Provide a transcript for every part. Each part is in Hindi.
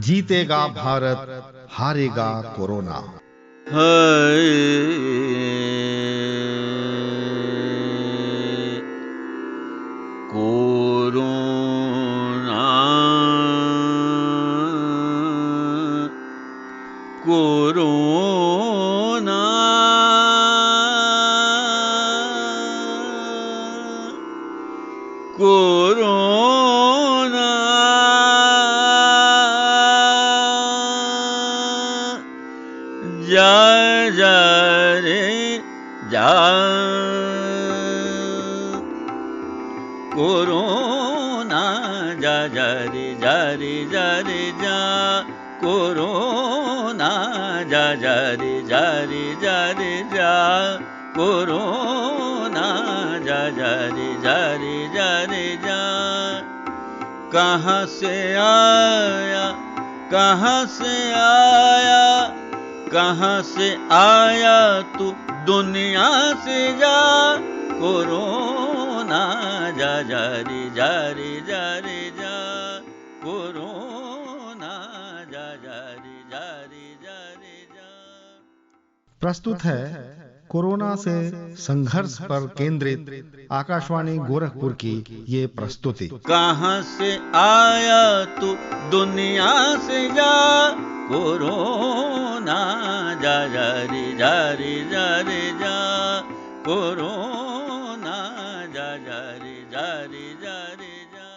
जीतेगा भारत, हारेगा कोरोना। कोरोना कोरोना कोरोना जा जा रे जा कोरोना जा जा रे जा रे जा रे जा कोरोना जा जा रे जा रे जा रे जा कोरोना जा जा रे जा रे जा रे जा। कहाँ से आया कहाँ से आया कहाँ से आया तू दुनिया से जा कोरोना जा जा रे जा रे जा रे जा कोरोना जा जा रे जा रे जा रे जा। प्रस्तुत है कोरोना से संघर्ष पर केंद्रित आकाशवाणी गोरखपुर की ये प्रस्तुति। कहाँ से आया तू दुनिया से जा कोरोना जा जा रे जा रे जा रे जा कोरोना जा जा रे जा रे जा रे जा।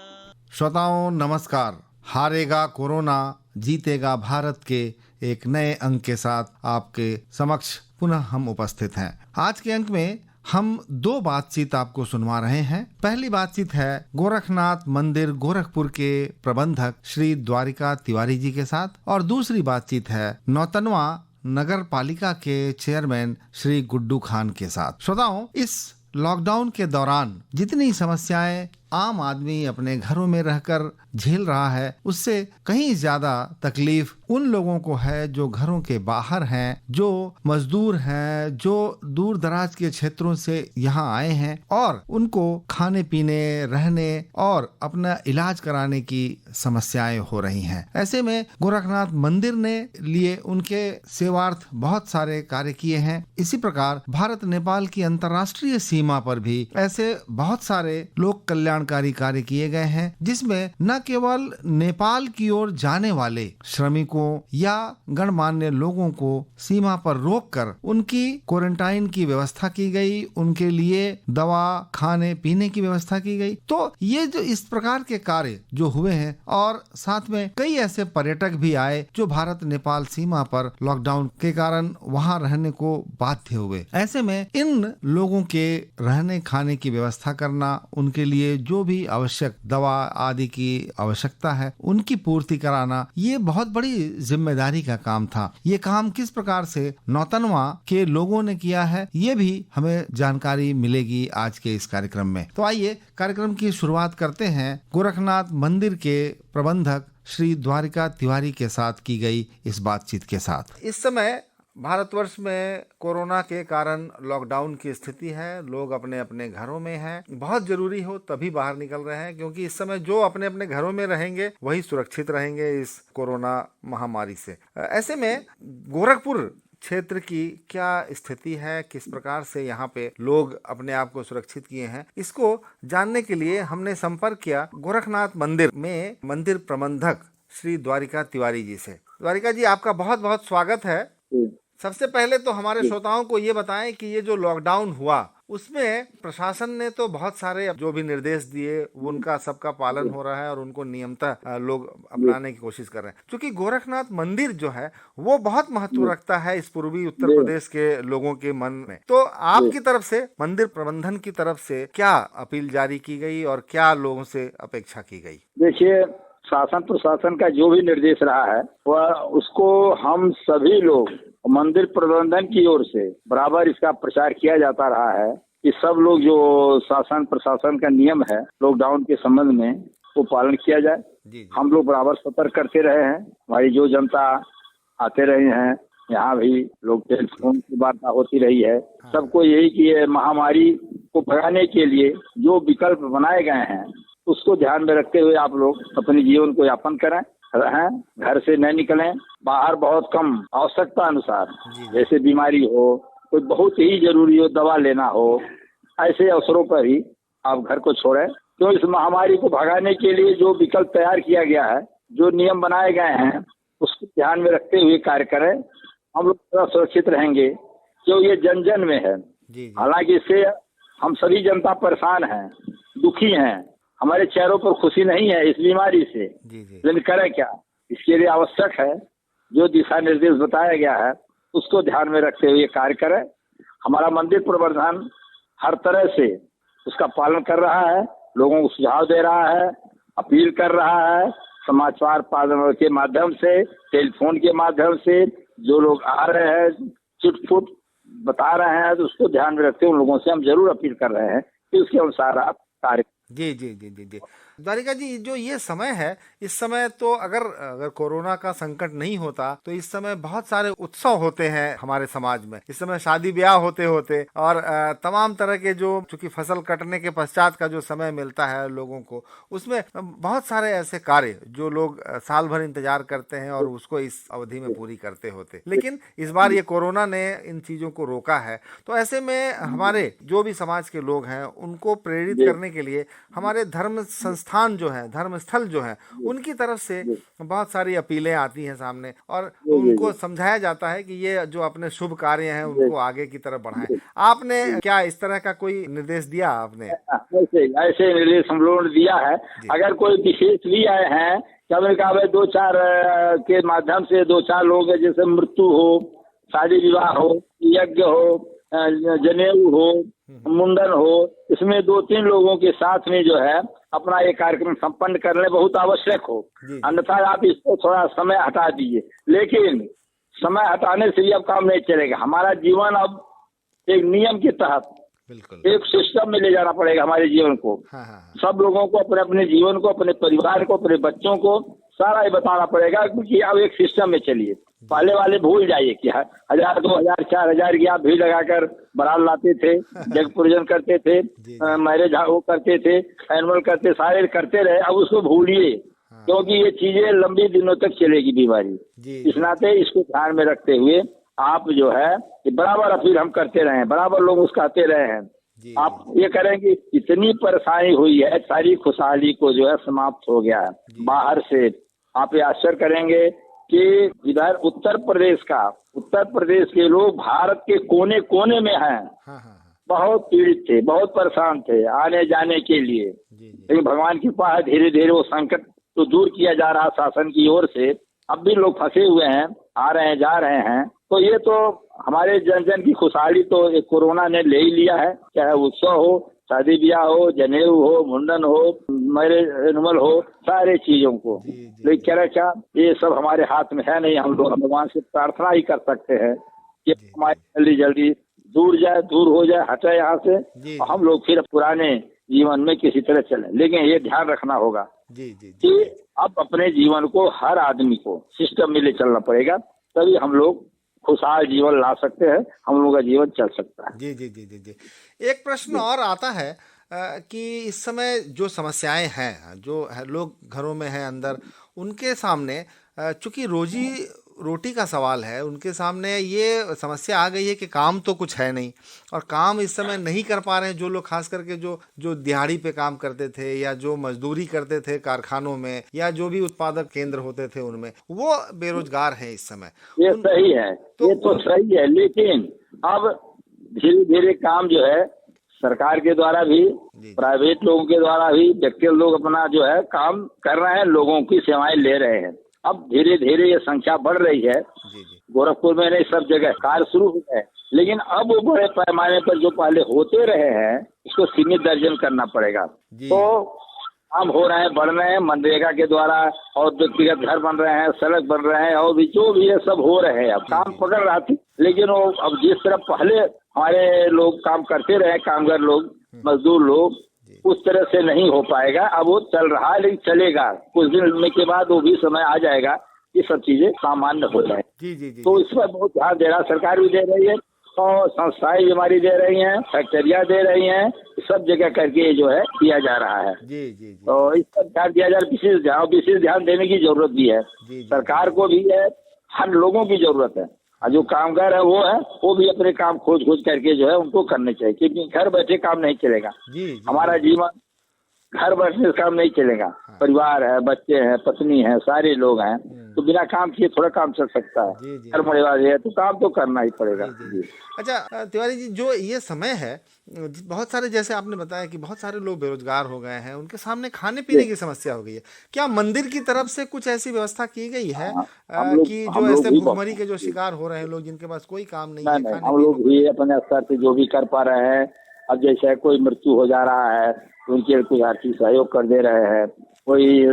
श्रोताओं नमस्कार। हारेगा कोरोना जीतेगा भारत के एक नए अंक के साथ आपके समक्ष पुनः हम उपस्थित हैं। आज के अंक में हम दो बातचीत आपको सुनवा रहे हैं। पहली बातचीत है गोरखनाथ मंदिर गोरखपुर के प्रबंधक श्री द्वारिका तिवारी जी के साथ और दूसरी बातचीत है नौतनवा नगर पालिका के चेयरमैन श्री गुड्डू खान के साथ। श्रोताओं, इस लॉकडाउन के दौरान जितनी समस्याएं आम आदमी अपने घरों में रहकर झेल रहा है, उससे कहीं ज्यादा तकलीफ उन लोगों को है जो घरों के बाहर हैं, जो मजदूर हैं, जो दूर दराज के क्षेत्रों से यहाँ आए हैं और उनको खाने पीने, रहने और अपना इलाज कराने की समस्याएं हो रही हैं। ऐसे में गोरखनाथ मंदिर ने लिए उनके सेवार्थ बहुत सारे कार्य किए हैं। इसी प्रकार भारत नेपाल की अंतर्राष्ट्रीय सीमा पर भी ऐसे बहुत सारे लोक कल्याणकारी कार्य किए गए हैं, जिसमें न केवल नेपाल की ओर जाने वाले श्रमिकों या गणमान्य लोगों को सीमा पर रोककर उनकी क्वारंटाइन की व्यवस्था की गई, उनके लिए दवा, खाने पीने की व्यवस्था की गई। तो ये जो इस प्रकार के कार्य जो हुए हैं और साथ में कई ऐसे पर्यटक भी आए जो भारत नेपाल सीमा पर लॉकडाउन के कारण वहां रहने को बाध्य हुए। ऐसे में इन लोगों के रहने खाने की व्यवस्था करना, उनके लिए जो भी आवश्यक दवा आदि की आवश्यकता है उनकी पूर्ति कराना, ये बहुत बड़ी जिम्मेदारी का काम था। ये काम किस प्रकार से नौतनवा के लोगों ने किया है, ये भी हमें जानकारी मिलेगी आज के इस कार्यक्रम में। तो आइए कार्यक्रम की शुरुआत करते हैं गोरखनाथ मंदिर के प्रबंधक श्री द्वारिका तिवारी के साथ की गई इस बातचीत के साथ। इस समय भारतवर्ष में कोरोना के कारण लॉकडाउन की स्थिति है। लोग अपने अपने घरों में हैं। बहुत जरूरी हो तभी बाहर निकल रहे हैं, क्योंकि इस समय जो अपने अपने घरों में रहेंगे वही सुरक्षित रहेंगे इस कोरोना महामारी से। ऐसे में गोरखपुर क्षेत्र की क्या स्थिति है, किस प्रकार से यहाँ पे लोग अपने आप को सुरक्षित किए हैं, इसको जानने के लिए हमने संपर्क किया गोरखनाथ मंदिर में मंदिर प्रबंधक श्री द्वारिका तिवारी जी से। द्वारिका जी, आपका बहुत बहुत स्वागत है। सबसे पहले तो हमारे श्रोताओं को ये बताएं कि ये जो लॉकडाउन हुआ उसमें प्रशासन ने तो बहुत सारे जो भी निर्देश दिए उनका सबका पालन हो रहा है और उनको नियमतः लोग अपनाने की कोशिश कर रहे हैं। क्योंकि गोरखनाथ मंदिर जो है वो बहुत महत्व रखता है इस पूर्वी उत्तर प्रदेश के लोगों के मन में। तो आपकी तरफ से, मंदिर प्रबंधन की तरफ से क्या अपील जारी की गई और क्या लोगों से अपेक्षा की गई? देखिए, शासन प्रशासन का जो भी निर्देश रहा है वह उसको हम सभी लोग मंदिर प्रबंधन की ओर से बराबर इसका प्रचार किया जाता रहा है कि सब लोग जो शासन प्रशासन का नियम है लॉकडाउन के संबंध में वो पालन किया जाए। हम लोग बराबर सतर्क करते रहे हैं। हमारी जो जनता आते रहे हैं यहाँ भी लोग टेलीफोन की वार्ता होती रही है। सबको यही कि ये महामारी को भगाने के लिए जो विकल्प बनाए गए हैं उसको ध्यान में रखते हुए आप लोग अपने जीवन को यापन करें, रहें, घर से न निकलें, बाहर बहुत कम, आवश्यकता अनुसार, जैसे बीमारी हो, कोई बहुत ही जरूरी हो, दवा लेना हो, ऐसे अवसरों पर ही आप घर को छोड़ें। तो इस महामारी को भगाने के लिए जो विकल्प तैयार किया गया है, जो नियम बनाए गए हैं, उसको ध्यान में रखते हुए कार्य करें। हम लोग थोड़ा सुरक्षित रहेंगे, क्यों ये जन जन में है। हालांकि इससे हम सभी जनता परेशान हैं, दुखी हैं, हमारे चेहरों पर खुशी नहीं है इस बीमारी से। लेकिन करें क्या, इसके लिए आवश्यक है जो दिशा निर्देश बताया गया है उसको ध्यान में रखते हुए कार्य करें। हमारा मंदिर प्रबंधन हर तरह से उसका पालन कर रहा है, लोगों को सुझाव दे रहा है, अपील कर रहा है, समाचार पालन के माध्यम से, टेलीफोन के माध्यम से जो लोग आ रहे हैं चुटपुट बता रहे हैं, तो उसको ध्यान में रखते हुए उन लोगों से हम जरूर अपील कर रहे हैं कि उसके अनुसार आप कार्य। जी जी जी जी जी द्वारिका जी, जो ये समय है, इस समय तो अगर कोरोना का संकट नहीं होता तो इस समय बहुत सारे उत्सव होते हैं हमारे समाज में। इस समय शादी ब्याह होते होते और तमाम तरह के जो, चूंकि फसल कटने के पश्चात का जो समय मिलता है लोगों को, उसमें बहुत सारे ऐसे कार्य जो लोग साल भर इंतजार करते हैं और उसको इस अवधि में पूरी करते होते। लेकिन इस बार ये कोरोना ने इन चीजों को रोका है। तो ऐसे में हमारे जो भी समाज के लोग हैं उनको प्रेरित करने के लिए हमारे धर्म संस्थान जो है, धर्म स्थल जो है, उनकी तरफ से बहुत सारी अपीलें आती हैं सामने और उनको समझाया जाता है कि ये जो अपने शुभ कार्य हैं उनको आगे की तरफ बढ़ाएं। आपने क्या इस तरह का कोई निर्देश दिया? आपने ऐसे निर्देश हम लोगों ने दिया है। अगर कोई विशेष भी आए हैं, कभी कभी 2-4 के माध्यम से 2-4 लोग जैसे मृत्यु हो, शादी विवाह हो, यज्ञ हो, जनेऊ हो, मुंडन हो, इसमें 2-3 लोगों के साथ में जो है अपना ये कार्यक्रम संपन्न करने बहुत आवश्यक हो। अन्यथा आप इसको थोड़ा समय हटा दीजिए। लेकिन समय हटाने से भी अब काम नहीं चलेगा। हमारा जीवन अब एक नियम के तहत एक सिस्टम में ले जाना पड़ेगा हमारे जीवन को। सब लोगों को अपने अपने जीवन को, अपने परिवार को, अपने बच्चों को सारा ये बताना पड़ेगा, क्योंकि अब एक सिस्टम में चलिए। पहले वाले भूल जाइए कि 1000, 2000, 4000 की आप भीड़ लगाकर बारात लाते थे, जग पूजन करते थे, मैरिज वो करते थे, एनुअल करते, सारे करते रहे। अब उसको भूलिए, क्योंकि ये चीजें लंबी दिनों तक चलेगी बीमारी। इस नाते इसको ध्यान में रखते हुए आप जो है बराबर अपील हम करते रहे, बराबर लोग उसको कहते रहे हैं। आप ये करेंगे, इतनी परेशानी हुई है, सारी खुशहाली को जो है समाप्त हो गया है बाहर से। आप ये आश्चर्य करेंगे कि इधर उत्तर प्रदेश के लोग भारत के कोने कोने में हैं, बहुत पीड़ित थे, बहुत परेशान थे आने जाने के लिए। लेकिन भगवान की कृपा है, धीरे धीरे वो संकट तो दूर किया जा रहा शासन की ओर से। अब भी लोग फंसे हुए हैं, आ रहे हैं, जा रहे हैं। तो ये तो हमारे जन जन की खुशहाली तो एक कोरोना ने ले ही लिया है। चाहे उत्सव हो, शादी ब्याह हो, जनेऊ हो, मुंडन हो, मैरिज एनुअल हो, सारे चीजों को। लेकिन क्या ये सब हमारे हाथ में है नहीं। हम लोग भगवान से प्रार्थना ही कर सकते हैं कि हमारी जल्दी जल्दी दूर हो जाए, हटे यहाँ से, हम लोग फिर पुराने जीवन में किसी तरह चले। लेकिन ये ध्यान रखना होगा कि अब अपने जीवन को हर आदमी को सिस्टम में ले चलना पड़ेगा, तभी हम लोग खुशहाल जीवन ला सकते हैं, हम लोगों का जीवन चल सकता है। जी जी जी जी जी एक प्रश्न और आता है कि इस समय जो समस्याएं हैं, जो लोग घरों में हैं अंदर, उनके सामने चूंकि रोजी रोटी का सवाल है, उनके सामने ये समस्या आ गई है कि काम तो कुछ है नहीं और काम इस समय नहीं कर पा रहे हैं। जो लोग खास करके जो दिहाड़ी पे काम करते थे या जो मजदूरी करते थे कारखानों में या जो भी उत्पादक केंद्र होते थे उनमें, वो बेरोजगार हैं इस समय। ये सही है, ये तो सही है। लेकिन अब धीरे धीरे काम जो है सरकार के द्वारा भी, प्राइवेट लोगों के द्वारा भी, व्यक्तिगत लोग अपना जो है काम कर रहे हैं, लोगों की सेवाएं ले रहे हैं। अब धीरे धीरे ये संख्या बढ़ रही है। गोरखपुर में नहीं, सब जगह कार्य शुरू हो गए। लेकिन अब वो बड़े पैमाने पर जो पहले होते रहे हैं उसको सीमित दर्जन करना पड़ेगा। तो काम हो रहे हैं, बढ़ रहे हैं मनरेगा के द्वारा, और व्यक्तिगत घर बन रहे हैं, सड़क बन रहे हैं, और भी जो भी है सब हो रहे हैं। अब काम पकड़ रहा थी, लेकिन वो अब जिस तरह पहले हमारे लोग काम करते रहे, कामगार लोग, मजदूर लोग, उस तरह से नहीं हो पाएगा। अब वो चल रहा है, लेकिन चलेगा। कुछ दिन के बाद वो भी समय आ जाएगा ये सब चीजें सामान्य हो जाए। जी जी जी। तो इस पर बहुत ध्यान दे रहा सरकार भी दे रही है और संस्थाएं भी हमारी दे रही हैं, फैक्ट्रियां दे रही हैं, सब जगह करके ये जो है किया जा रहा है। जी जी जी। तो इस पर ध्यान दिया जाए, विशेष ध्यान देने की जरूरत भी है। जी। सरकार को भी है, हर लोगों की जरूरत है। और जो कामगार है वो भी अपने काम खोज करके जो है उनको करने चाहिए, क्योंकि घर बैठे काम नहीं चलेगा। जी। हमारा जीवन घर बैठने से काम नहीं चलेगा। परिवार है, बच्चे हैं, पत्नी है, सारे लोग हैं, तो बिना काम किए थोड़ा काम चल सकता है। घर परिवार है तो काम तो करना ही पड़ेगा। जी। अच्छा तिवारी जी, जो ये समय है, बहुत सारे, जैसे आपने बताया कि बहुत सारे लोग बेरोजगार हो गए हैं, उनके सामने खाने पीने की समस्या हो गई है। क्या मंदिर की तरफ से कुछ ऐसी व्यवस्था की गई है कि जो ऐसे भूखमरी के जो शिकार हो रहे हैं लोग, जिनके पास कोई काम नहीं है? हम लोग भी अपने स्तर से जो भी कर पा रहे हैं, अब जैसे कोई मृत्यु हो जा रहा है तो उनके लिए कुछ आर्थिक सहयोग कर दे रहे हैं, कोई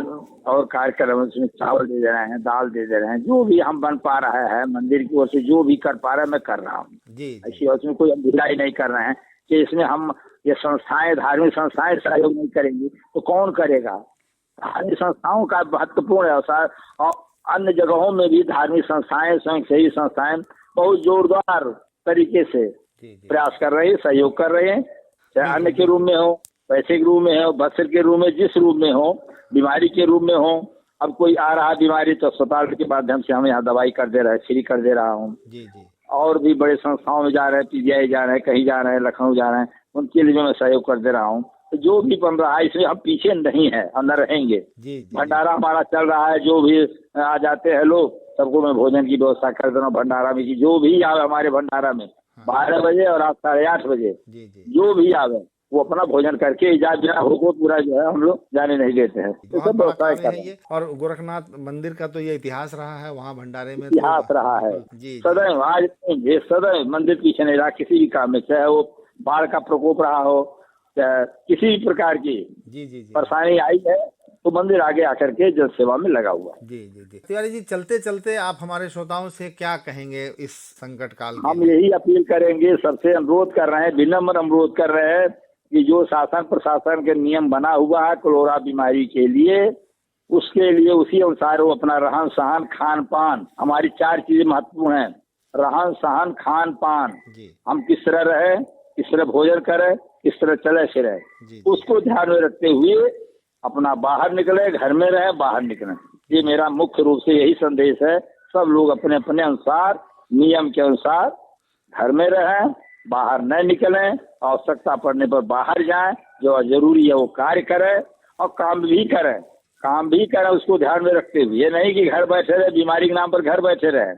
और कार्यक्रम उसमें चावल दे दे रहे हैं, दाल दे दे रहे हैं, जो भी हम बन पा रहे हैं मंदिर की ओर से जो भी कर पा रहे हैं मैं कर रहा हूँ। ऐसी उसमें कोई हम ढिलाई नहीं कर रहे हैं कि इसमें हम ये संस्थाएं, धार्मिक संस्थाएं सहयोग नहीं करेंगी तो कौन करेगा। धार्मिक संस्थाओं का महत्वपूर्ण है और अन्य जगहों में भी धार्मिक संस्थाएं, स्वयंसेवी संस्थाएं बहुत जोरदार तरीके से प्रयास कर रही है, सहयोग कर रहे हैं, चाहे अन्न के रूप में हो, पैसे के रूप में हो, वस्त्र के रूप में, जिस रूप में हो, बीमारी के रूप में हो। अब कोई आ रहा बीमारी तो अस्पताल के माध्यम से हम यहाँ दवाई कर दे रहे हैं, फ्री कर दे रहा हूँ। और भी बड़े संस्थाओं में जा रहे हैं, पीजीआई जा रहे हैं, कहीं जा रहे हैं, लखनऊ जा रहे हैं, उनके लिए मैं सहयोग कर दे रहा हूँ। तो जो भी बन रहा है इसमें हम पीछे नहीं है और न रहेंगे। भंडारा हमारा चल रहा है, जो भी आ जाते हैं लोग सबको मैं भोजन की व्यवस्था कर दे रहा हूँ। भंडारा में जो भी आवे हमारे भंडारा में 12 बजे और रात 8:30 बजे जो भी आवे वो अपना भोजन करके इजाजत हो पूरा जो है हम लोग जाने नहीं देते हैं। तो सब व्यवस्था है। और गोरखनाथ मंदिर का तो ये इतिहास रहा है, वहाँ भंडारे में इतिहास रहा है सदैव। आज सदैव मंदिर पीछे नहीं रहा किसी भी काम में, चाहे वो बाढ़ का प्रकोप रहा हो, चाहे किसी भी प्रकार की परेशानी आई है तो मंदिर आगे आकर के जल सेवा में लगा हुआ है। जी। तिवारी जी, चलते चलते आप हमारे श्रोताओं से क्या कहेंगे इस संकट काल में? हम यही अपील करेंगे, सबसे अनुरोध कर रहे हैं, विनम्र अनुरोध कर रहे हैं कि जो शासन प्रशासन के नियम बना हुआ है कोरोना बीमारी के लिए, उसके लिए उसी अनुसार वो अपना रहन सहन खान पान, हमारी 4 चीजें महत्वपूर्ण हैं, रहन सहन खान पान, हम किस तरह रहे, किस तरह भोजन करें, किस तरह चले फिरे, उसको ध्यान में रखते हुए अपना बाहर निकले, घर में रहे, बाहर निकले। ये मेरा मुख्य रूप से यही संदेश है। सब लोग अपने अपने अनुसार, नियम के अनुसार घर में रहें, बाहर न निकलें, आवश्यकता पड़ने पर बाहर जाएं, जो जरूरी है वो कार्य करें और काम भी करें उसको ध्यान में रखते हुए। ये नहीं कि घर बैठे रहे, बीमारी के नाम पर घर बैठे रहे,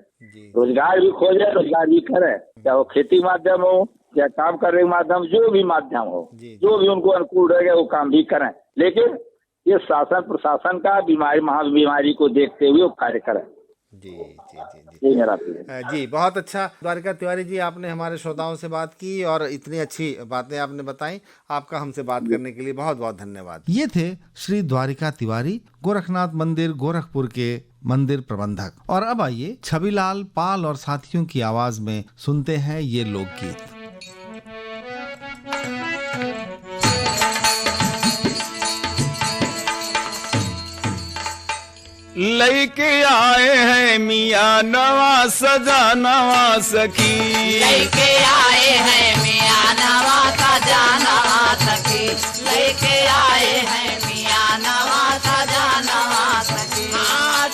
रोजगार भी खोजें, रोजगार भी करें, चाहे वो खेती माध्यम हो या काम करने के माध्यम, जो भी माध्यम हो, जो भी उनको अनुकूल रहेगा वो काम भी करें, लेकिन ये शासन प्रशासन का महाबीमारी को देखते हुए वो कार्य करें। जी मेरा जी, बहुत अच्छा द्वारिका तिवारी जी, आपने हमारे श्रोताओं से बात की और इतनी अच्छी बातें आपने बताई। आपका हमसे बात करने के लिए बहुत बहुत धन्यवाद। ये थे श्री द्वारिका तिवारी, गोरखनाथ मंदिर गोरखपुर के मंदिर प्रबंधक। और अब आइए छविलाल पाल और साथियों की आवाज में सुनते हैं ये लोकगीत। लैके आए हैं मियाँ नवा सजा नवा सखी, लैके आए हैं मियाँ नवा सजा नवा सखी, लैके आए हैं मियाँ नवा सजा नवा सखी,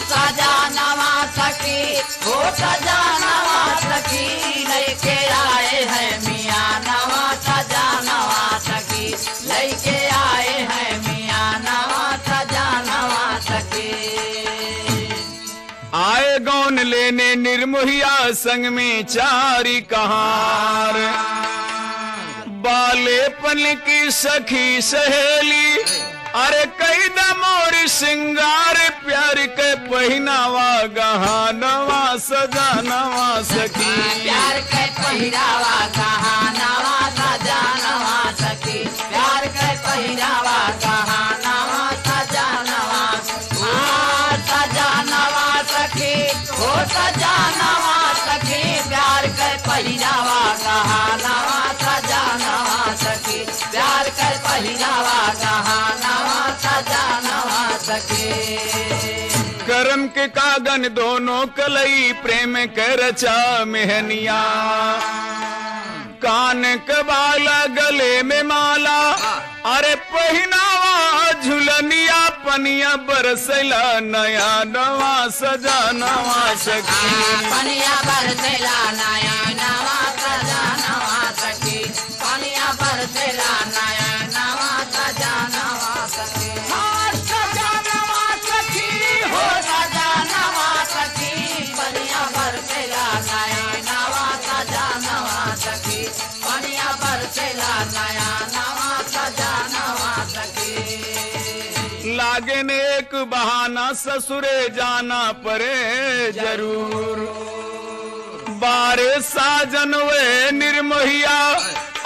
सजा नवा सखी, हो सजा नवा सखी, लैके आए हैं मियाँ नवा सजा नवा सखी, लैके आए हैं मियाँ नवा सजा नवा सखी। आए गौन लेने निर्मोहिया संग में 4 कहार, बालेपन की सखी सहेली, अरे कई दमोर सिंगार, प्यार के पहनावा गहानवा सजानवा सखी, प्यार के पहनावा गहानवा सजानवा सखी, प्यार के पहनावा गहानवा सजानवा सजानवा सखी, हो सजानवा सखी, प्यार के पहनावा गहानवा सजानवा सखी, प्यार के पहनावा गहानवा सजानवा सखी। धर्म के कागन दोनों कलई प्रेम के रचा मेहनिया कान के बाला गले में माला अरे पहिनावा झुलनिया पनिया बरसला नया नवा सजा नवा सखी पनिया बरसेला नया नवा सजा नवा सखी पनिया बरसेला नया नवा सजा नवा सखी सजा नवा सखी हो सजा नवा सखी पनिया बरसेला नया नवा सजा नवा सखी पनिया बरसेला नया नवा सजा नवा सखी लागे ने एक बहाना ससुरे जाना परे जरूर बारे साजन वे निर्मोहिया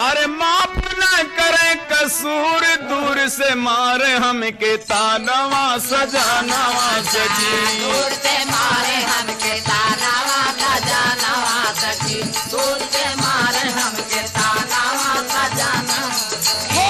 अरे माफ न करे कसूर दूर से मारे हमके तानवा सजानवा सजी दूर से मारे हमके तानवा सजानवा सखी दूर से मारे हमके तानवा सजानवा हो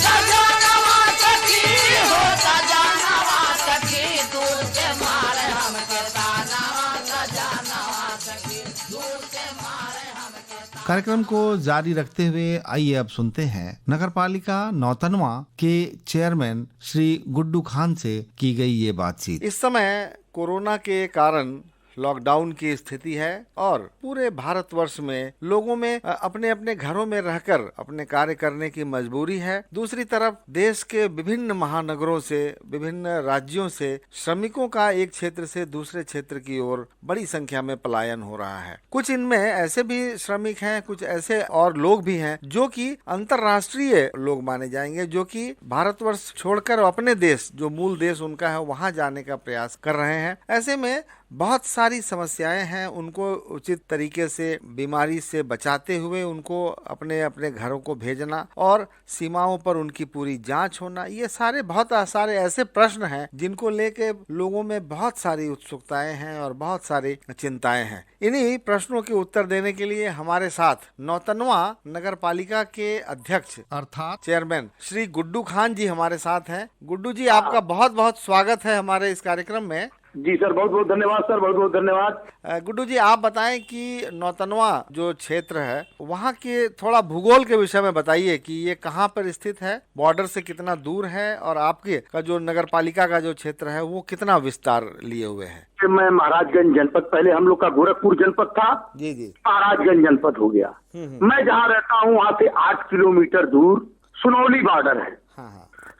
सजानवा सखी हो सजानवा सखी दूर से मारे हमके तानवा सजानवा सखी दूर से मारे हमके। कार्यक्रम को जारी रखते हुए आइए अब सुनते हैं नगरपालिका नौतनवा के चेयरमैन श्री गुड्डू खान से की गई ये बातचीत। इस समय कोरोना के कारण लॉकडाउन की स्थिति है और पूरे भारतवर्ष में लोगों में अपने अपने घरों में रहकर अपने कार्य करने की मजबूरी है। दूसरी तरफ देश के विभिन्न महानगरों से विभिन्न राज्यों से श्रमिकों का एक क्षेत्र से दूसरे क्षेत्र की ओर बड़ी संख्या में पलायन हो रहा है। कुछ इनमें ऐसे भी श्रमिक हैं, कुछ ऐसे और लोग भी हैं जो कि अंतर्राष्ट्रीय लोग माने जाएंगे, जो कि भारतवर्ष छोड़कर अपने देश जो मूल देश उनका है वहां जाने का प्रयास कर रहे हैं। ऐसे में बहुत सारी समस्याएं हैं, उनको उचित तरीके से बीमारी से बचाते हुए उनको अपने अपने घरों को भेजना और सीमाओं पर उनकी पूरी जांच होना, ये बहुत सारे ऐसे प्रश्न हैं जिनको लेके लोगों में बहुत सारी उत्सुकताएं हैं और बहुत सारी चिंताएं हैं। इन्हीं प्रश्नों के उत्तर देने के लिए हमारे साथ नौतनवा नगर पालिका के अध्यक्ष अर्थात चेयरमैन श्री गुड्डू खान जी हमारे साथ हैं। गुड्डू जी, आपका बहुत बहुत स्वागत है हमारे इस कार्यक्रम में। जी सर, बहुत बहुत धन्यवाद सर, बहुत बहुत धन्यवाद। गुड्डू जी, आप बताएं कि नौतनवा जो क्षेत्र है वहाँ के थोड़ा भूगोल के विषय में बताइए कि ये कहाँ पर स्थित है, बॉर्डर से कितना दूर है और आपके का जो नगर पालिका का जो क्षेत्र है वो कितना विस्तार लिए हुए है। मैं महाराजगंज जनपद, पहले हम लोग का गोरखपुर जनपद था, जी जी, महाराजगंज जनपद हो गया। मैं जहाँ रहता हूँ वहाँ से 8 किलोमीटर दूर सुनौली बॉर्डर है।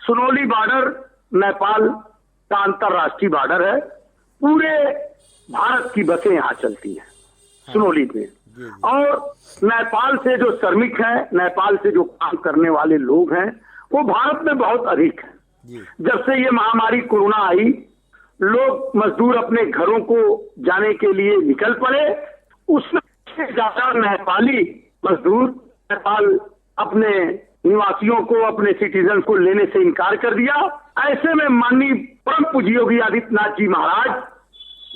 सुनौली बॉर्डर नेपाल का अंतर्राष्ट्रीय बॉर्डर है। पूरे भारत की बसें यहाँ चलती हैं सुनौली में। और नेपाल से जो श्रमिक हैं, नेपाल से जो काम करने वाले लोग हैं, वो भारत में बहुत अधिक हैं। जब से ये महामारी कोरोना आई, लोग मजदूर अपने घरों को जाने के लिए निकल पड़े। उसमें ज्यादा नेपाली मजदूर नेपाल अपने निवासियों को, अपने सिटीजन को लेने से इनकार कर दिया। ऐसे में माननीय परम पूज्य योगी आदित्यनाथ जी महाराज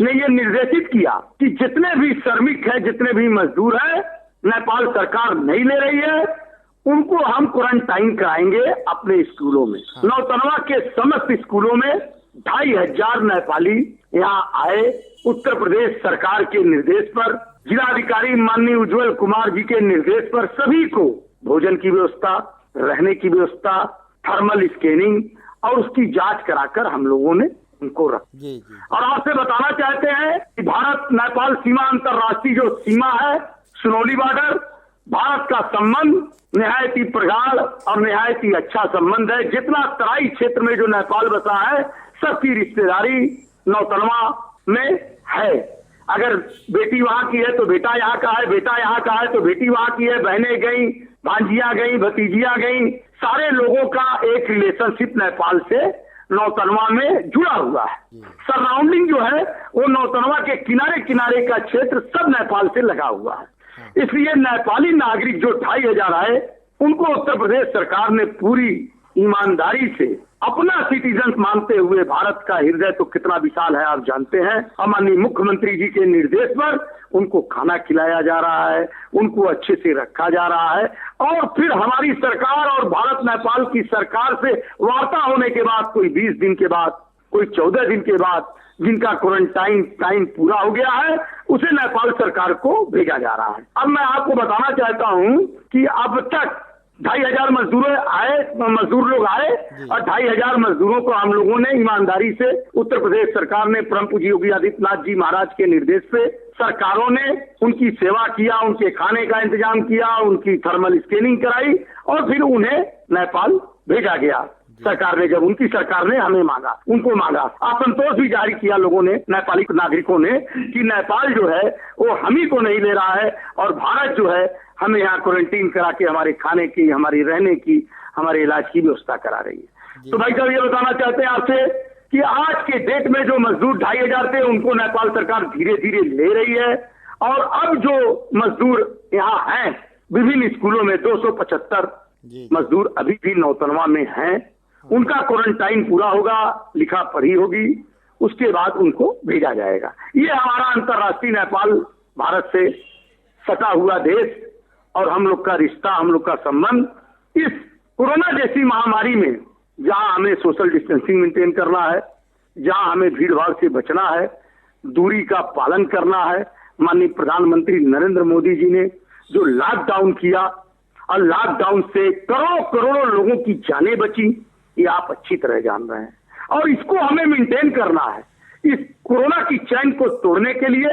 ने ये निर्देशित किया कि जितने भी श्रमिक है, जितने भी मजदूर है, नेपाल सरकार नहीं ले रही है, उनको हम क्वारंटाइन कराएंगे अपने स्कूलों में। नौतनवा के समस्त स्कूलों में 2500 नेपाली यहाँ आए। उत्तर प्रदेश सरकार के निर्देश पर, जिलाधिकारी माननीय उज्जवल कुमार जी के निर्देश पर सभी को भोजन की व्यवस्था, रहने की व्यवस्था, थर्मल स्कैनिंग और उसकी जांच कराकर हम लोगों ने उनको रखा। और आपसे बताना चाहते हैं कि भारत नेपाल सीमा, अंतर्राष्ट्रीय जो सीमा है सुनौली बॉर्डर, भारत का संबंध निहायत ही प्रगाढ़ और निहायत ही अच्छा संबंध है। जितना तराई क्षेत्र में जो नेपाल बसा है, सबकी रिश्तेदारी नौतनवा में है। अगर बेटी वहाँ की है तो बेटा यहाँ का है, बेटा यहाँ का है तो बेटी वहाँ की है, बहनें गई, भांजियां गई, भतीजियां गई, सारे लोगों का एक रिलेशनशिप नेपाल से नौतनवा में जुड़ा हुआ है। सराउंडिंग जो है वो नौतनवा के किनारे किनारे का क्षेत्र सब नेपाल से लगा हुआ है। इसलिए नेपाली नागरिक जो 2500 आए, उनको उत्तर प्रदेश सरकार ने पूरी ईमानदारी से अपना सिटीजन मानते हुए, भारत का हृदय तो कितना विशाल है आप जानते हैं, माननीय मुख्यमंत्री जी के निर्देश पर उनको खाना खिलाया जा रहा है, उनको अच्छे से रखा जा रहा है। और फिर हमारी सरकार और भारत नेपाल की सरकार से वार्ता होने के बाद, कोई 20 दिन के बाद, कोई 14 दिन के बाद जिनका क्वारंटाइन टाइम पूरा हो गया है, उसे नेपाल सरकार को भेजा जा रहा है। अब मैं आपको बताना चाहता हूं कि अब तक 2,500 मजदूर लोग आए और 2,500 मजदूरों को हम लोगों ने ईमानदारी से, उत्तर प्रदेश सरकार ने परम पूज्य योगी आदित्यनाथ जी महाराज के निर्देश पे सरकारों ने उनकी सेवा किया, उनके खाने का इंतजाम किया, उनकी थर्मल स्कैनिंग कराई और फिर उन्हें नेपाल भेजा गया। सरकार ने, जब उनकी सरकार ने हमें मांगा, उनको मांगा, असंतोष भी जारी किया लोगों ने, नेपाली नागरिकों ने, कि नेपाल जो है वो हम ही को नहीं ले रहा है और भारत जो है हमें यहाँ क्वारंटीन करा के हमारे खाने की, हमारी रहने की, हमारे इलाज की व्यवस्था करा रही है। तो भाई साहब ये बताना चाहते हैं आपसे कि आज के डेट में जो मजदूर 2,500 थे उनको नेपाल सरकार धीरे धीरे ले रही है और अब जो मजदूर यहाँ हैं विभिन्न स्कूलों में 275 मजदूर अभी भी नौतनवा में हैं, उनका क्वारंटाइन पूरा होगा, लिखा पढ़ी होगी, उसके बाद उनको भेजा जाएगा। ये हमारा अंतर्राष्ट्रीय नेपाल भारत से सटा हुआ देश और हम लोग का रिश्ता, हम लोग का संबंध इस कोरोना जैसी महामारी में, जहां हमें सोशल डिस्टेंसिंग मेंटेन करना है, जहां हमें भीड़ भाड़ से बचना है, दूरी का पालन करना है। माननीय प्रधानमंत्री नरेंद्र मोदी जी ने जो लॉकडाउन किया और लॉकडाउन से करोड़ों लोगों की जानें बची, ये आप अच्छी तरह जान रहे हैं और इसको हमें मेंटेन करना है। इस कोरोना की चैन को तोड़ने के लिए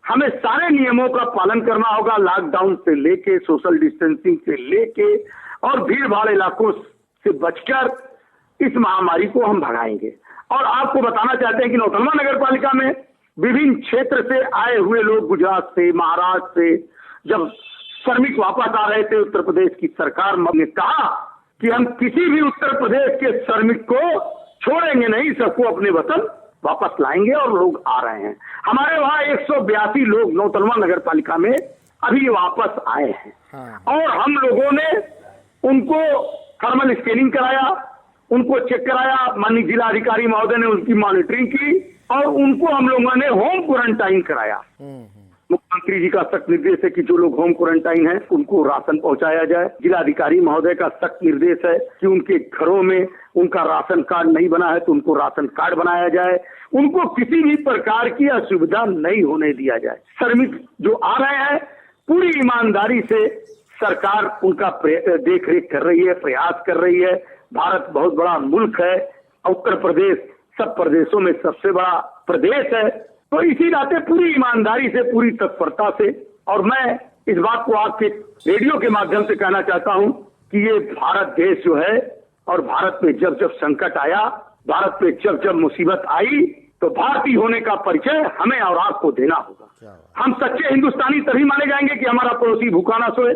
हमें सारे नियमों का पालन करना होगा, लॉकडाउन से लेके, सोशल डिस्टेंसिंग से लेके और भीड़ भाड़ इलाकों से बचकर इस महामारी को हम भगाएंगे। और आपको बताना चाहते हैं कि नौतनवा नगर पालिका में विभिन्न क्षेत्र से आए हुए लोग, गुजरात से, महाराष्ट्र से, जब श्रमिक वापस आ रहे थे, उत्तर प्रदेश की सरकार ने कहा कि हम किसी भी उत्तर प्रदेश के श्रमिक को छोड़ेंगे नहीं, सबको अपने वतन वापस लाएंगे और लोग आ रहे हैं। हमारे वहां 182 लोग नौतनवा नगर पालिका में अभी वापस आए हैं और हम लोगों ने उनको थर्मल स्कैनिंग कराया, उनको चेक कराया, माननीय जिला अधिकारी महोदय ने उनकी मॉनिटरिंग की और उनको हम लोगों ने होम क्वारंटाइन कराया। मुख्यमंत्री जी का सख्त निर्देश है कि जो लोग होम क्वारंटाइन हैं उनको राशन पहुंचाया जाए। जिलाधिकारी महोदय का सख्त निर्देश है कि उनके घरों में उनका राशन कार्ड नहीं बना है तो उनको राशन कार्ड बनाया जाए, उनको किसी भी प्रकार की असुविधा नहीं होने दिया जाए। श्रमिक जो आ रहे हैं पूरी ईमानदारी से सरकार उनका देख रेख कर रही है, प्रयास कर रही है। भारत बहुत बड़ा मुल्क है, उत्तर प्रदेश सब प्रदेशों में सबसे बड़ा प्रदेश है, तो इसी नाते पूरी ईमानदारी से, पूरी तत्परता से, और मैं इस बात को आपके रेडियो के माध्यम से कहना चाहता हूं कि ये भारत देश जो है और भारत पे जब जब संकट आया, भारत पे जब जब मुसीबत आई, तो भारतीय होने का परिचय हमें और आपको देना होगा। हम सच्चे हिंदुस्तानी तभी माने जाएंगे कि हमारा पड़ोसी भूखा ना सोए।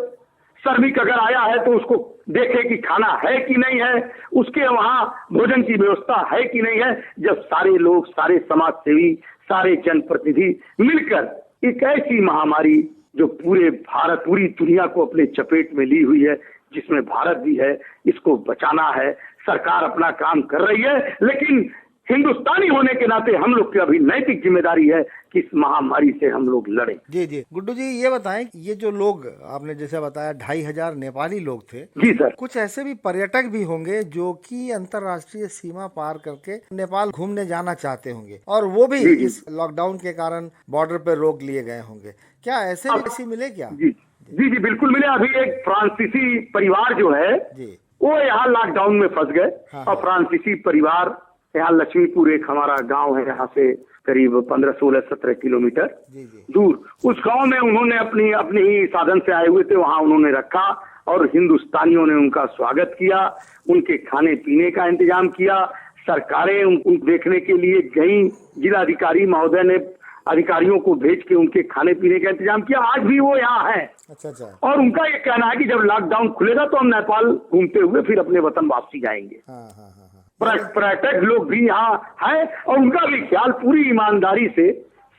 श्रमिक अगर आया है तो उसको देखे कि खाना है कि नहीं है, उसके वहां भोजन की व्यवस्था है कि नहीं है। जब सारे लोग, सारे समाज सेवी, सारे जनप्रतिनिधि मिलकर एक ऐसी महामारी जो पूरे भारत, पूरी दुनिया को अपने चपेट में ली हुई है, जिसमें भारत भी है, इसको बचाना है। सरकार अपना काम कर रही है, लेकिन हिंदुस्तानी होने के नाते हम लोग की अभी नैतिक जिम्मेदारी है कि इस महामारी से हम लोग लड़ें। जी गुड्डू जी, ये बताएं, ये जो लोग आपने जैसे बताया 2,500 नेपाली लोग थे। जी सर। कुछ ऐसे भी पर्यटक भी होंगे जो कि अंतर्राष्ट्रीय सीमा पार करके नेपाल घूमने जाना चाहते होंगे और वो भी इस लॉकडाउन के कारण बॉर्डर पे रोक लिए गए होंगे। क्या ऐसे भी मिले क्या? जी बिल्कुल मिले। अभी एक फ्रांसीसी परिवार जो है वो यहाँ लॉकडाउन में फंस गए और फ्रांसीसी परिवार यहाँ लक्ष्मीपुर, एक हमारा गांव है यहाँ से करीब 15, 16, 17 किलोमीटर दूर, उस गांव में उन्होंने अपनी ही साधन से आए हुए थे, वहां उन्होंने रखा और हिंदुस्तानियों ने उनका स्वागत किया, उनके खाने पीने का इंतजाम किया। सरकारें उनको देखने के लिए गई, जिलाधिकारी महोदय ने अधिकारियों को भेज के उनके खाने पीने का इंतजाम किया। आज भी वो यहाँ है। अच्छा। और उनका ये कहना है कि जब लॉकडाउन खुलेगा तो हम नेपाल घूमते हुए फिर अपने वतन वापसी जाएंगे। पर्यटक लोग भी यहाँ हैं और उनका भी ख्याल पूरी ईमानदारी से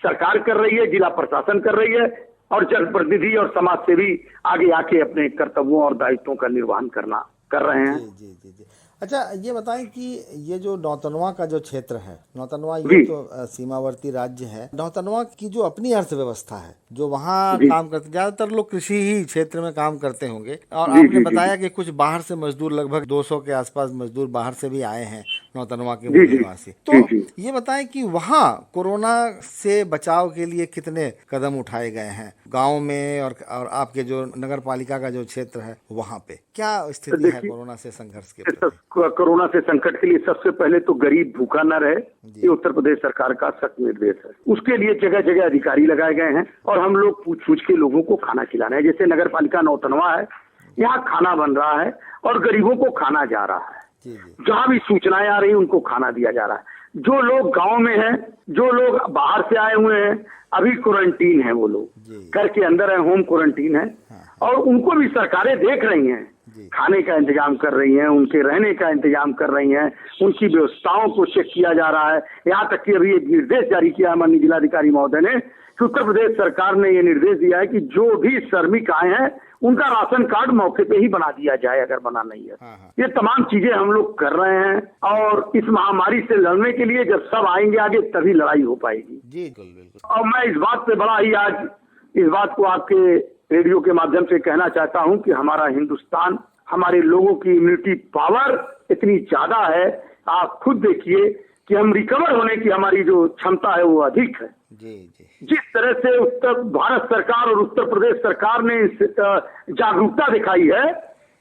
सरकार कर रही है, जिला प्रशासन कर रही है और जनप्रतिनिधि और समाज सेवी आगे आके अपने कर्तव्यों और दायित्वों का निर्वहन कर रहे हैं। जी। अच्छा, ये बताएं कि ये जो नौतनवा का जो क्षेत्र है, नौतनवा ये तो सीमावर्ती राज्य है, नौतनवा की जो अपनी अर्थव्यवस्था है, जो वहाँ काम करते, ज्यादातर लोग कृषि ही क्षेत्र में काम करते होंगे और आपने बताया कि कुछ बाहर से मजदूर, लगभग 200 के आसपास मजदूर बाहर से भी आए हैं नौतनवा के जी, मूल जी, निवासी। जी, तो जी। ये बताएं कि वहाँ कोरोना से बचाव के लिए कितने कदम उठाए गए हैं गांव में, और आपके जो नगर पालिका का जो क्षेत्र है वहाँ पे क्या स्थिति है देखिए, कोरोना से संघर्ष के प्रति? कोरोना से संकट के लिए सबसे पहले तो गरीब भूखा न रहे, ये उत्तर प्रदेश सरकार का सख्त निर्देश है। उसके लिए जगह जगह अधिकारी लगाए गए हैं और हम लोग पूछ पूछ के लोगों को खाना खिला रहे हैं। जैसे नगर पालिका नौतनवा है, यहाँ खाना बन रहा है और गरीबों को खाना जा रहा है। जहाँ भी सूचनाएं आ रही उनको खाना दिया जा रहा है। जो लोग गांव में हैं, जो लोग बाहर से आए हुए हैं, अभी क्वारंटीन है, वो लोग घर के अंदर है, होम क्वारंटीन है, और उनको भी सरकारें देख रही हैं, खाने का इंतजाम कर रही हैं, उनके रहने का इंतजाम कर रही हैं, उनकी व्यवस्थाओं को चेक किया जा रहा है। यहाँ तक कि अभी एक निर्देश जारी किया है माननीय जिलाधिकारी महोदय ने कि उत्तर प्रदेश सरकार ने ये निर्देश दिया है कि जो भी श्रमिक आए हैं उनका राशन कार्ड मौके पे ही बना दिया जाए अगर बना नहीं है। ये तमाम चीजें हम लोग कर रहे हैं और इस महामारी से लड़ने के लिए जब सब आएंगे आगे तभी लड़ाई हो पाएगी। जी बिल्कुल। और मैं इस बात पे बड़ा ही आज इस बात को आपके रेडियो के माध्यम से कहना चाहता हूं कि हमारा हिंदुस्तान, हमारे लोगों की इम्यूनिटी पावर इतनी ज्यादा है, आप खुद देखिए कि हम रिकवर होने की हमारी जो क्षमता है वो अधिक है। जिस तरह से उत्तर भारत सरकार और उत्तर प्रदेश सरकार ने जागरूकता दिखाई है,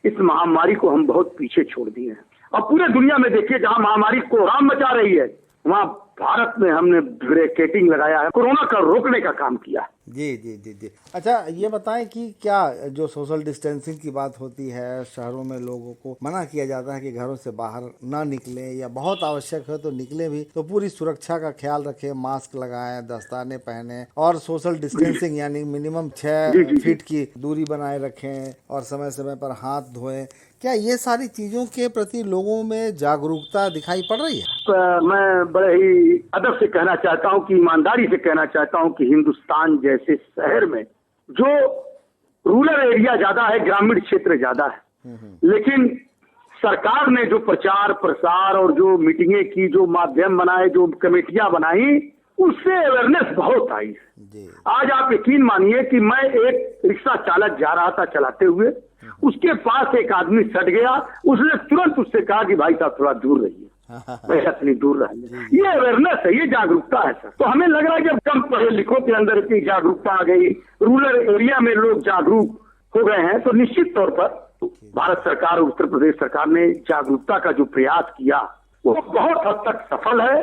इस महामारी को हम बहुत पीछे छोड़ दिए हैं। और पूरे दुनिया में देखिए जहां महामारी कोहराम मचा रही है, वहां भारत में हमने ब्रेकेटिंग लगाया है, कोरोना का रोकने का काम किया। जी। अच्छा ये बताएं कि क्या जो सोशल डिस्टेंसिंग की बात होती है, शहरों में लोगों को मना किया जाता है कि घरों से बाहर ना निकलें या बहुत आवश्यक है तो निकले भी तो पूरी सुरक्षा का ख्याल रखें, मास्क लगाएं, दस्ताने पहने और सोशल डिस्टेंसिंग यानी मिनिमम 6 फीट की दूरी बनाए रखें और समय समय पर हाथ धोएं। क्या ये सारी चीजों के प्रति लोगों में जागरूकता दिखाई पड़ रही है? मैं बड़े ही अदब से कहना चाहता हूं कि ईमानदारी से कहना चाहता हूं कि हिंदुस्तान जैसे शहर में जो रूरल एरिया ज्यादा है, ग्रामीण क्षेत्र ज्यादा है, लेकिन सरकार ने जो प्रचार प्रसार और जो मीटिंगें की, जो माध्यम बनाए, जो कमेटियां बनाई, उससे अवेयरनेस बहुत आई है। आज आप यकीन मानिए कि मैं एक रिक्शा चालक जा रहा था चलाते हुए, उसके पास एक आदमी सट गया, उसने तुरंत उससे कहा कि भाई साहब थोड़ा दूर रहिए, भैया इतनी दूर रहिए। ये अवेयरनेस है, ये जागरूकता है सर। तो हमें लग रहा है जब कम पढ़े लिखों के अंदर इतनी जागरूकता आ गई, रूरल एरिया में लोग जागरूक हो गए हैं, तो निश्चित तौर पर भारत सरकार और उत्तर प्रदेश सरकार ने जागरूकता का जो प्रयास किया वो बहुत हद तक सफल है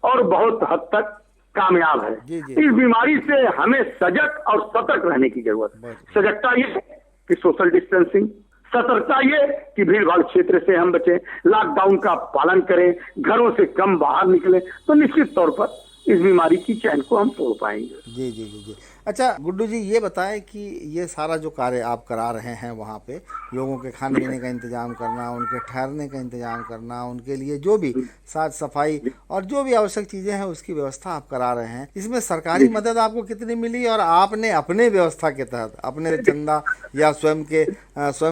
और बहुत हद तक कामयाब है। इस बीमारी से हमें सजग और सतर्क रहने की जरूरत है। सजगता ये कि सोशल डिस्टेंसिंग, सतर्कता ये कि भीड़ भाड़ क्षेत्र से हम बचें, लॉकडाउन का पालन करें, घरों से कम बाहर निकलें, तो निश्चित तौर पर इस बीमारी की चैन को हम तोड़ पाएंगे। जी। अच्छा गुड्डू जी ये बताएं कि ये सारा जो कार्य आप करा रहे हैं वहाँ पे लोगों के खाने पीने का इंतजाम करना, उनके ठहरने का इंतजाम करना, उनके लिए जो भी साफ सफाई और जो भी आवश्यक चीजें हैं उसकी व्यवस्था आप करा रहे हैं, इसमें सरकारी मदद आपको कितनी मिली और आपने अपने व्यवस्था के तहत अपने चंदा या स्वयं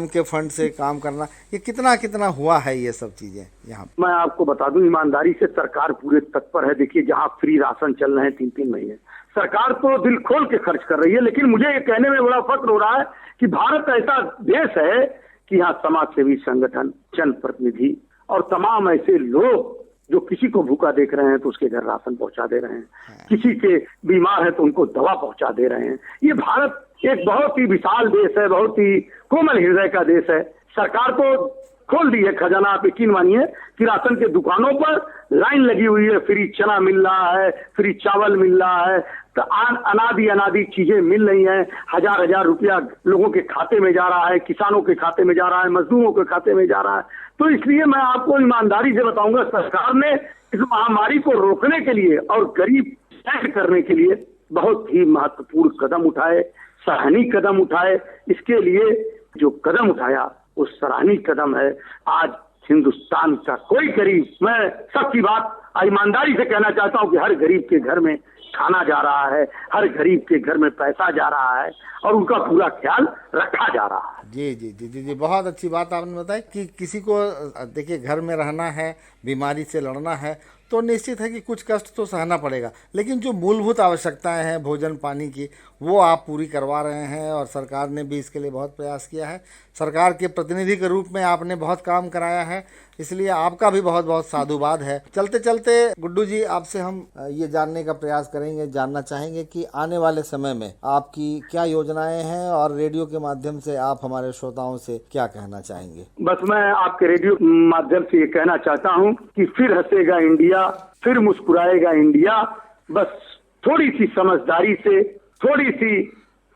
के फंड से काम करना, ये कितना हुआ है ये सब चीजें यहाँ? मैं आपको बता दूं ईमानदारी से सरकार पूरे तत्पर है। देखिए जहाँ फ्री राशन चल रहे हैं 3-3 महीने, सरकार तो दिल खोल के खर्च कर रही है, लेकिन मुझे ये कहने में बड़ा फक्र हो रहा है कि भारत ऐसा देश है कि यहाँ समाज सेवी संगठन, जनप्रतिनिधि और तमाम ऐसे लोग जो किसी को भूखा देख रहे हैं तो उसके घर राशन पहुंचा दे रहे हैं, किसी के बीमार है तो उनको दवा पहुंचा दे रहे हैं। ये भारत एक बहुत ही विशाल देश है, बहुत ही कोमल हृदय का देश है। सरकार तो खोल दी है खजाना, आप यकीन मानिए कि राशन के दुकानों पर लाइन लगी हुई है, फ्री चना मिल रहा है, फ्री चावल मिल रहा है, तो अनादि चीजें मिल रही हैं। हजार रुपया लोगों के खाते में जा रहा है, किसानों के खाते में जा रहा है, मजदूरों के खाते में जा रहा है। तो इसलिए मैं आपको ईमानदारी से बताऊंगा, सरकार ने इस महामारी को रोकने के लिए और गरीब तय करने के लिए बहुत ही महत्वपूर्ण कदम उठाए, सराहनीय कदम उठाए। इसके लिए जो कदम उठाया वो सराहनीय कदम है। आज हिंदुस्तान का कोई गरीब, मैं सबकी बात ईमानदारी से कहना चाहता हूँ कि हर गरीब के घर में खाना जा रहा है, हर गरीब के घर में पैसा जा रहा है और उनका पूरा ख्याल रखा जा रहा है। जी, बहुत अच्छी बात आपने बताई कि किसी को देखिए घर में रहना है, बीमारी से लड़ना है तो निश्चित है कि कुछ कष्ट तो सहना पड़ेगा, लेकिन जो मूलभूत आवश्यकताएं हैं भोजन पानी की वो आप पूरी करवा रहे हैं और सरकार ने भी इसके लिए बहुत प्रयास किया है। सरकार के प्रतिनिधि के रूप में आपने बहुत काम कराया है। इसलिए आपका भी बहुत बहुत साधुवाद है। चलते चलते गुड्डू जी, आपसे हम ये जानने का प्रयास करेंगे, जानना चाहेंगे कि आने वाले समय में आपकी क्या योजनाएं हैं और रेडियो के माध्यम से आप हमारे श्रोताओं से क्या कहना चाहेंगे। बस मैं आपके रेडियो माध्यम से ये कहना चाहता हूँ कि फिर हंसेगा इंडिया, फिर मुस्कुराएगा इंडिया। बस थोड़ी सी समझदारी से, थोड़ी सी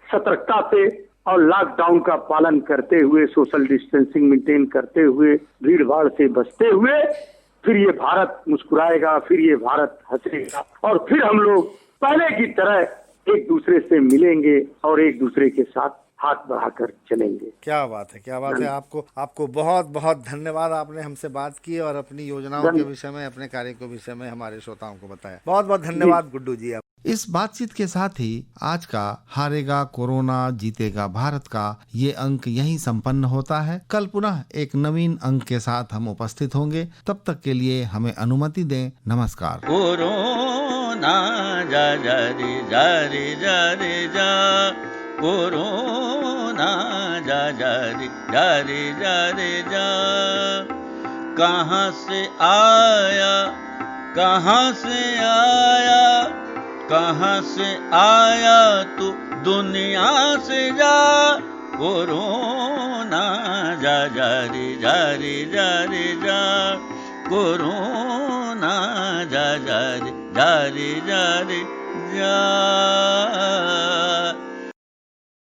सतर्कता से और लॉकडाउन का पालन करते हुए, सोशल डिस्टेंसिंग मेंटेन करते हुए, भीड़ भाड़ से बचते हुए, फिर ये भारत मुस्कुराएगा, फिर ये भारत हंसेगा और फिर हम लोग पहले की तरह एक दूसरे से मिलेंगे और एक दूसरे के साथ हाथ बढ़ाकर चलेंगे। क्या बात है, क्या बात है। आपको बहुत बहुत धन्यवाद, आपने हमसे बात की और अपनी योजनाओं के विषय में, अपने कार्य के विषय में हमारे श्रोताओं को बताया। बहुत बहुत धन्यवाद गुड्डू जी। इस बातचीत के साथ ही आज का हारेगा कोरोना जीतेगा भारत का ये अंक यहीं संपन्न होता है। कल पुनः एक नवीन अंक के साथ हम उपस्थित होंगे। तब तक के लिए हमें अनुमति दें। नमस्कार। कोरोना जा जा रे जा रे जा रे जा, कोरोना जा जा रे जा रे जा रे जा। कहाँ से आया, कहाँ से आया, कहाँ से आया तू दुनिया से जा। कोरोना जा जा रे जा रे जा रे जा, कोरोना जा जा रे जा रे जा रे जा।